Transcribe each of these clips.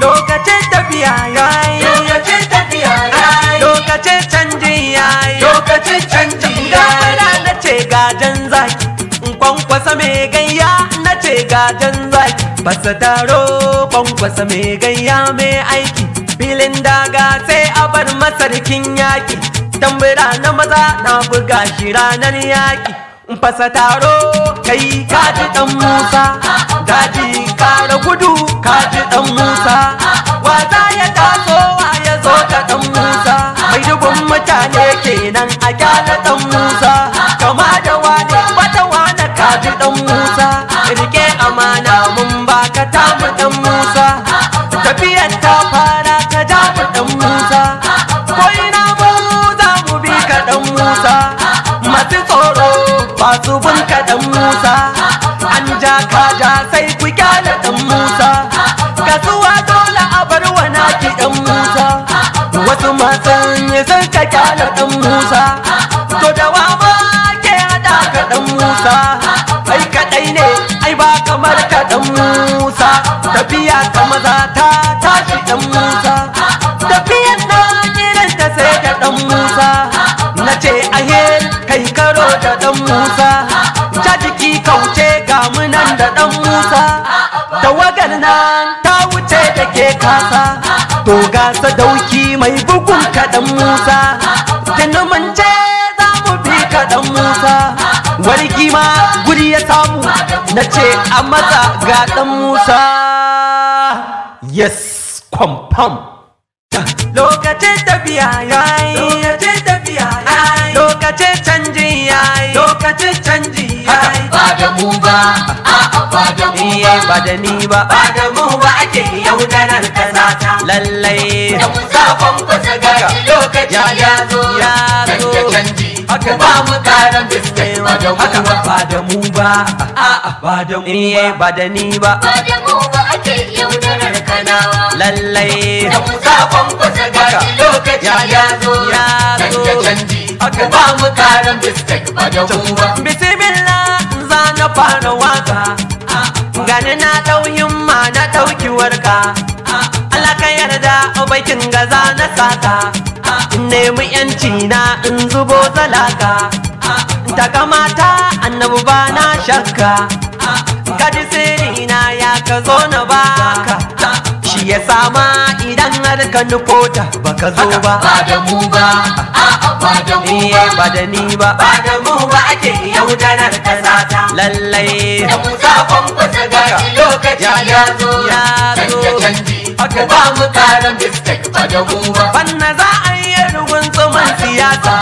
lokacin tafiya yayi, lokacin tafiya yayi, lokacin canji yayi, lokacin canji yayi. na ce gajen zaki, kwankwasa mai gayya na ce gajen zaki. Basa taro kwankwasa mai gayya mai aiki, filin daga sai a bar masarkin yaki. Tambura na maza na buga shi ranar yaki. Fasa taro kai kaji dan Musa, daji kara gudu kaji dan Musa. Wasa ya taso ya zo da dan Musa, mai dubun mutane kenan a gyara dan Musa. Kama da wane wata wane kaji dan Musa, rike amana mun baka tamu dan Musa. Tafiyar ta fara ta jamu dan Musa, ko ina mu za mu bi ka dan Musa. Masu tsoro masu bin ka dan Musa, an ja ka ja sai ku kyale dan Musa. Kasuwa dole a bar wa naki dan Musa, wasu masan yi sun ka kyale dan Musa. To da wa ma ke hada ka dan Musa, ai kadai ne ai ba kamar ka dan Musa. Tafiya ta maza ta tashi dan Musa, tafiyan na kiran ta sai da dan Musa. Na ce ahel kai karo da dan Musa, ja jiki kauce ga munan da dan Musa. Tawagar nan ta wuce da ke kasa, to ga sadauki mai bugun ka dan Musa. Tuni mun ce za mu bi ka dan Musa, wargi ma guri ya samu na ce a maza ga dan Musa. Yes, confirm. Lokacin tafiya yayi, lokacin tafiya yayi, lokacin canji yayi, lokacin canji yayi. Ba da mu ba, a'a ba da mu ba, ba da ni ba, ba da mu ba ake yaudarar kasata. lallai Da mu sabon kusa gashi lokaci ya zo, canja canji. Haka ba mu karan biskit ba da mu ba, ba da mu ba, a'a ba da mu ba, ba da ni ba, ba da mu ba ake yaudarar kanawa. lallai Da mu sabon kusa gashi lokaci ya zo, canja canji. Ba mu karan biskit ba da mu ba. Bismillah za na fara waka, gani na ɗau himma na ɗauki warka. Allah ka yarda baikin gaza na saka, in nemi yanci na in zubo zalaka. Ta kamata annabi ba na shakka, kaji sirri na ya ka zo na baka. Shi ya sama idan har ka nufo ta baka zo ba, Ba da mu ba, a'a ba da mu ba, ba da ni ba, ba da mu ba ake yaudarar kasata. lallai Da mu sabon kusa gashi lokaci ya zo, canja canji. Ba mu karan biskit ba da mu ba. Banna za a yi rugun tsuman siyasa,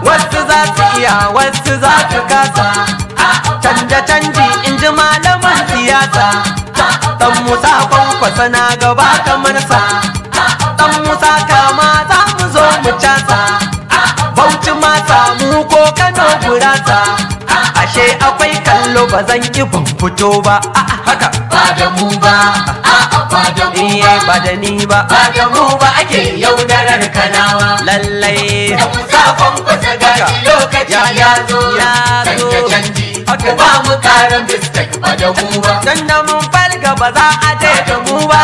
wasu za su iya wasu za su kasa. Canja canji in ji malaman siyasa, dan Musa kwankwasa na gaba kamar sa. Dan Musa kama za mu zo mu casa, Bauchi ma samu ko Kano gurasa. Ashe akwai kallo ba zan ki ban fito ba, haka Ba da mu ba, a'a ba da mu ba, ba da ni ba, ba da mu ba ake yaudarar kanawa. lallai Da mu sabon kusa gashi lokaci ya zo, canja canji. Ba mu karan biskit ba da mu ba. dan da mun farga ba za a je da mu ba.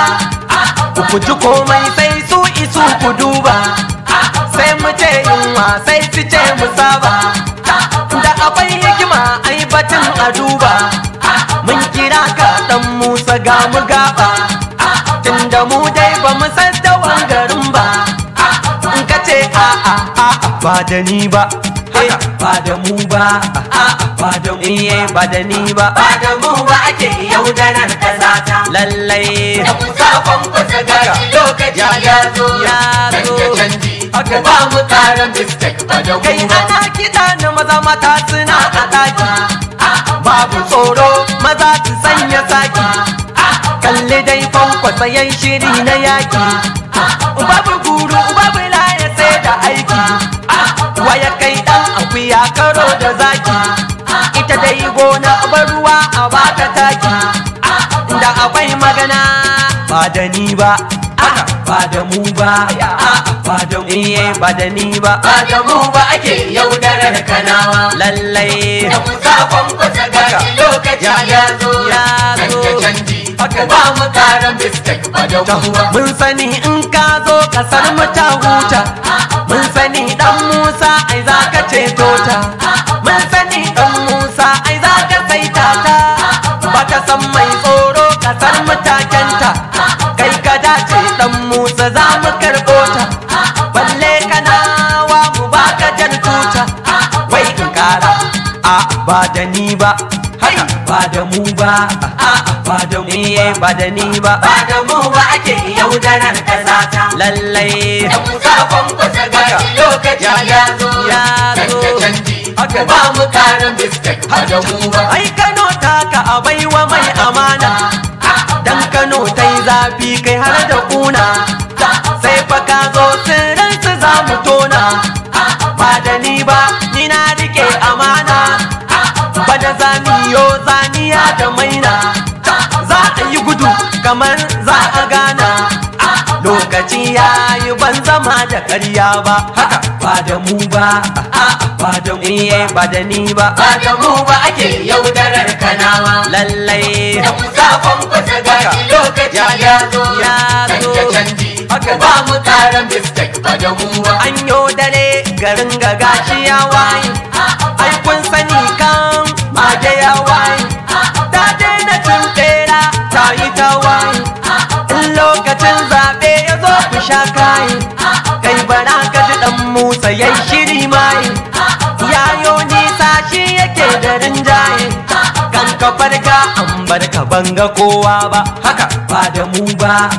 Ku ji komai sai su isu ku duba, sai mu ce yunwa sai su ce mu saba. Da akwai hikima ai batun a duba, mun kira ka dan Musa ga mu gaba. Tunda mu dai ba mu san da garin ba, in ka ce a'a ba da ni ba, ba da mu ba, ba da mu ba da ni ba, Ba da mu ba ake yaudarar kasata. lallai Da mu sabon kusa gashi lokaci ya zo, canja canji. Ba mu karan biskit ba da mu kai ba. ana kiɗa na maza mata suna a ɗaki, babu tsoro maza su sanya saki. Kalli dai kwankwasa yan shiri na yaki, babu guru babu laye sai da aiki. Waya kai ɗan akuya karo da zaki, ita dai gona bar ruwa a baka taki. Da akwai magana ba da ni ba, ba da mu ba, ba da mu ba da ni ba, Ba da mu ba ake yaudarar kanawa. lallai Da mu sabon kusa gashi lokaci ya zo, canja canji. ku ba mu karan bistek ba da mu ba. Mun sani in ka zo kasar mu ta huta, mun sani dan Musa ai za ka ceto ta, mun sani dan Musa ai za ka saita ta, ba ta san mai tsoro kasar mu ta kyanta, kai ka dace dan Musa za mu karɓo ta, balle kana wa mu ba ka jar tuta, wai in kara a ba da ni ba, haka ba da mu ba, a ba da mu ba da ni ba, ba da mu ba ake yaudarar kasata. lallai Da Musa Kwankwasa gashi lokaci ya zo, canja canji ku ba mu karan bistek ba da mu ba. ai Kano taka a baiwa mai amana, dan Kano ta yi zafi kai har da kuna, sai fa ka zo sirrin su za mu tona, ba da ni ba ni na rike amana, ba da zamiyo zaniya da maina, za a yi gudu kamar za a gana, lokaci ya yi ban zama da ƙarya ba, haka ba da mu ba, ba da mu ba da ni ba, Ba da mu ba ake yaudarar kanawa. lallai Da Musa Kwankwasa gashi lokaci ya zo, canja canji ku ba mu karan bistek ba da mu ba. an yo dare garin ga gashi ya waye, ai kun sani kan mage ya waye, ta daina cin bera ta yi ta waye, in lokacin zaɓe ya zo ku sha kaye, kai bara ka ji dan Musa yayi shiri maye, yayo nisa shi yake da rinjaye, kan ka farka an barka banga kowa ba, haka ba da mu ba,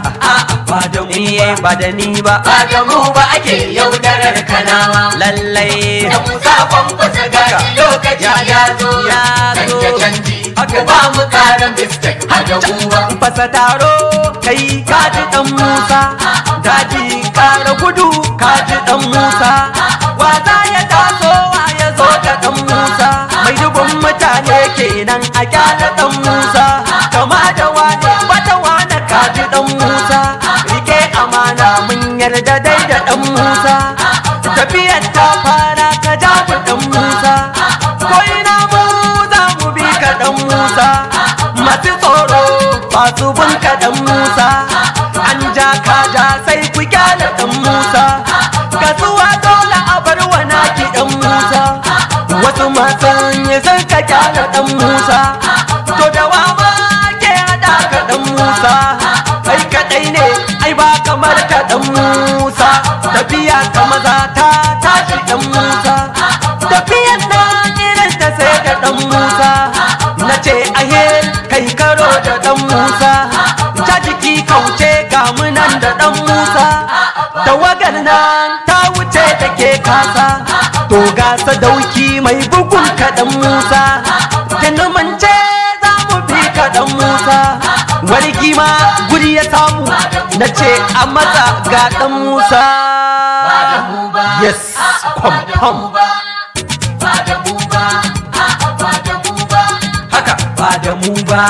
ba da mu ba da ni ba, Ba da mu ba ake yaudarar kanawa. lallai Da Musa Kwankwasa gashi lokaci ya zo, canja canji ku ba mu karan bistek ba da mu ba. fasa taro kai kaji dan Musa, daji kara gudu kaji dan Musa, wasa ya taso wa ya zo ga dan Musa, mai dubun mutane kenan a kyala dan Musa, kama da wane bata wane kaji dan Musa, rike amana mun yarda dai da dan Musa, tafiyar ta fara ka jabu dan Musa, ko ina mu za mu bi ka dan Musa, masu tsoro masu bin ka dan Musa, an ja ka ja sai ku kyala dan Musa, kasuwa dole a bar wa naki dan Musa, wasu masu yi sun ka kyala dan Musa, to da wa ma ke hada ka dan Musa, kai kadai ne ai ba kamar ka dan Musa, tafiya ta maza ta tashi dan Musa, tafiyan na irin ta sai da dan Musa, na ce ahel kai karo da dan Musa, ta jiki kauce ga munan da dan Musa, tawagar nan ta wuce da ke kasa, to ga sadauki mai bugun ka dan Musa, tuni mun ce za mu bi ka dan Musa, wani kima guri ya samu, na ce a matsa ga dan Musa, yes kwamfam, Ba da mu ba, ba da mu ba. haka ba da mu ba,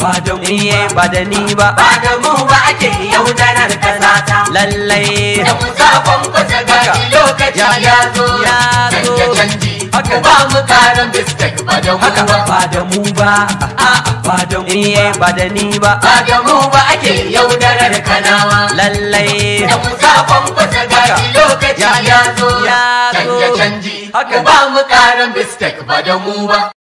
ba da mu ba da ni ba, Ba da mu ba ake yaudarar kasata. lallai Da Musa Kwankwasa gashi lokaci ya zo, canja canji ku ba mu karan bistek ba da mu haka ba. ba da mu ba, ba da mu ba da ni ba, Ba da mu ba ake yaudarar kanawa. lallai Da Musa Kwankwasa gashi lokaci ya zo, canja canji ku ba mu karan bistek ba da mu ba.